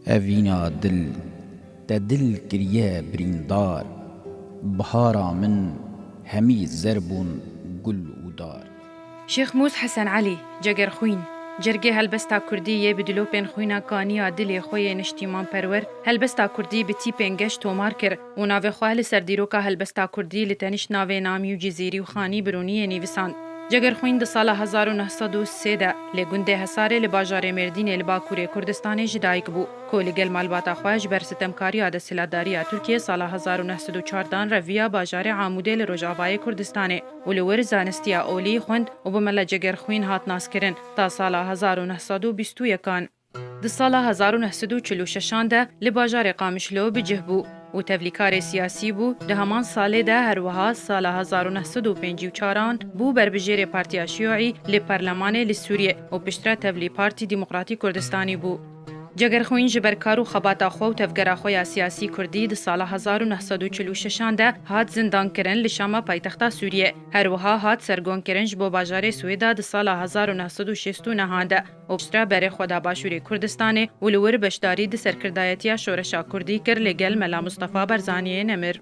اوینا دل ده دل کریه بریندار، بهارا من همی زربون گل و دار. شيخ موس حسن علي جگر خوين جرگه هلبستا کردی یه بدلو پین خوینا کانیا دلی خوی نشتیمان پرور هلبستا کردی بتی پنگش تومار کر و ناو خواه لسردیرو که هلبستا کردی لتنش ناو نامی و جزیری و خانی برونی نیویسان. جگر خوین ده سال 1903 ده لگنده حساره لباجار مردین لباکوری کردستان جدایک بو که لگل مالباتا خواهش بر ستمکاری آده سلاداری ترکیه سال 1914 رویا باجار عاموده لروجاوای کردستانه و لور زانستیا اولی خوند و بملا جگر خوین هات ناس کرن تا سال 1921 د سال 1946 ده لباجار قامشلو بجه بو و تبلیکار سیاسی بو ده همان ساله ده هروها سال 1954 بو بربجیر پارتیا شیوعی لپارلمان لسوریه و پشتره تبلی پارتی دموکراتی کردستانی بو. جگر خوین جبر کارو خباتا خو و تفگرا خویا سیاسی کردی ده سال 1946 ده هات زندان کرن لشاما پایتختا سوریه. هروها هات سرگون کرن جبو باجار سویدا ده سال 1969 ده و پشتره بره خدا باشوری کردستانه و لور بشداری ده سرکردایتیا شورشا کردی کر لگل ملا مصطفى برزانیه نمر.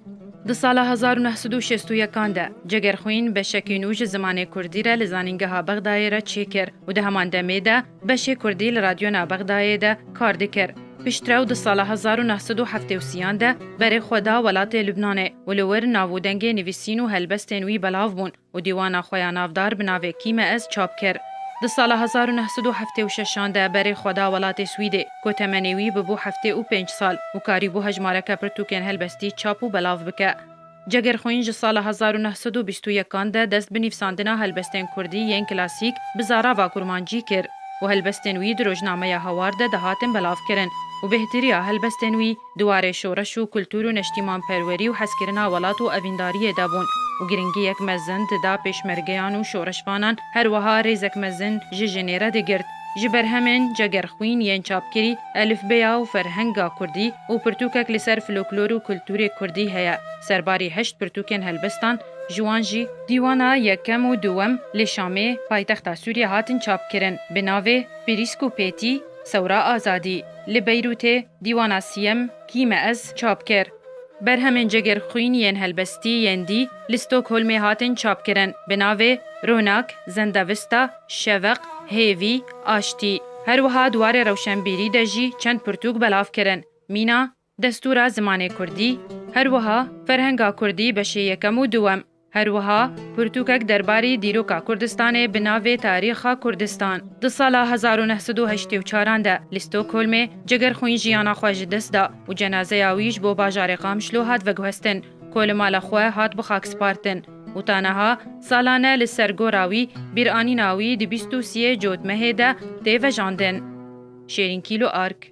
د سال 1961 ده جگر خوین به شکینوج زمان کردی را لزانینگه بغدای را چی کر و ده همان دمه ده بشه کردی لرادیو نا بغدای ده کار دکر. پشتراو د سال 1973 ده بره خدا ولات لبنانه و لور ناودنگ نویسین و هلبستین وی بلاو بون و دیوانا خویا نافدار بناوه کیم از چاپ کر. د سال 1976 ده بره خدا ولات سویده که تمنیوی ببو 75 سال و کاری بو هجمارک پرتوکن هلبستی چاپو بلاو بکه. جگر خوینج سال 1921 ده دست بنیفساندنا هلبستین کردی ین کلاسیک بزارا و کرمانجی کر و هلبستین وی دروجنامه هوار ده دهاتن بلاو کرن و بهتریا هلبستین وی دواره شورش و کلتور و نشتیمان پروری و حسکرنا ولات و اوینداری دابون و گرنگی یک مزن دا پیشمرگیان و شورشوانان هر وها ریزک مزن جنیره ده گرد. جبر همین جگر خوین ین چاپ کری الف بیا و فرهنگا کردی و پرتوکک لسر فلوکلور و کلتور کردی هیا سرباری هشت پرتوکن هلبستان جوانجی دیوانا یکم و دوم لشامه پایتخت سوریه هاتن چاپ کرن بناوه پریسکو پیتی سورا آزادی لبیروت دیوانا سیم کیم از چاپ کر. بر همین جگر خوین ین هلبستی ین دی لستوکهولم هاتن چاپ کرن بناوه روناک زندوستا شوق هیوی آشتی هر وها دوار روشنبیری دجی چند پرتوک بلاف کرن مینا دستورا زمان کردی هر وها فرهنگا کردی بشه یکم و دوم هر وها پرتوکک درباری دیروکا کردستان بناوه تاریخا کردستان. د سال 1984 ده لستوکهولم جگر خوین جیانا خواج دست دا و جنازه آویش بو باجار قامشلو هات وگوهستن کل مال خواه هات بخاک سپارتن و تانها سالانه لسرگوراوی بیرانی ناوی دی 23 جوت مه ده دیو جاندن. شیرین کیلو آرک